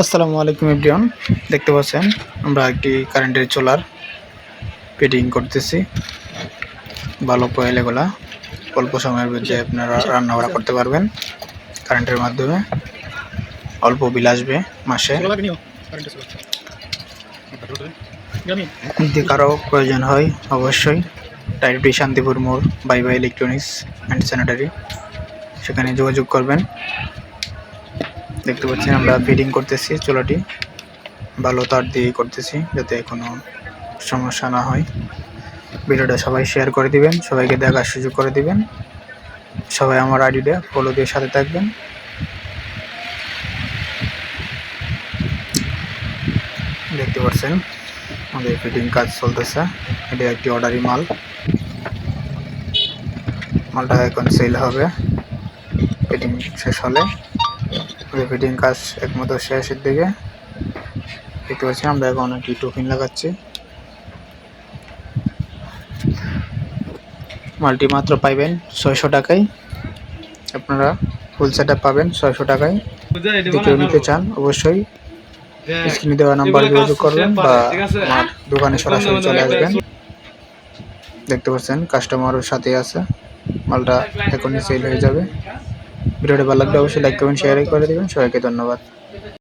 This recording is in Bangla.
আসসালামু আলাইকুম এভরিওয়ান, দেখতে পাচ্ছেন আমরা একটি কারেন্টের চুলার ফিটিং করতেছি। ভালো কয়েল, এগুলা অল্প সময়ের মধ্যে আপনারা রান্না বাড়া করতে পারবেন কারেন্টের মাধ্যমে। অল্প বিল আসবে মাসে। যদি কারো প্রয়োজন হয় অবশ্যই ডাইরেক্টলি শান্তিপুর মোড় bye bye electronics and sanitary, সেখানে যোগাযোগ করবেন। দেখতে পাচ্ছেন আমরা ফিটিং করতেছি চুলাটি, ভালো তার দিয়ে করতেছি যাতে কোনো সমস্যা না হয়। ভিডিওটা সবাই শেয়ার করে দিবেন, সবাইকে দেখার সুযোগ করে দিবেন। সবাই আমার আইডিটা ফলো দিয়ে সাথে থাকবেন। দেখতে পাচ্ছেন আমাদের ফিটিং কাজ চলতেছে। এটা একটি অর্ডারি মাল, মালটা এখন সেল হবে ফিটিং শেষ হলে। ফিটিং কাজ একমাত্র শেষের দিকে। দেখতে পাচ্ছি আমরা এখন একটি টোপিন লাগাচ্ছি। মালটি মাত্র পাইবেন 600 টাকায়। আপনারা ফুল সেট আপ পাবেন 600 টাকায়। যদি কেউ নিতে চান অবশ্যই স্ক্রিনে দেওয়া নাম্বারে যোগাযোগ করবেন বা আমার দোকানে সরাসরি চলে আসবেন। দেখতে পাচ্ছেন কাস্টমারের সাথে আছে, মালটা এখনই সেল হয়ে যাবে। ভিডিওটা ভালো লাগলে অবশ্যই লাইক কমেন্ট শেয়ার করে দেবেন। সবাইকে ধন্যবাদ।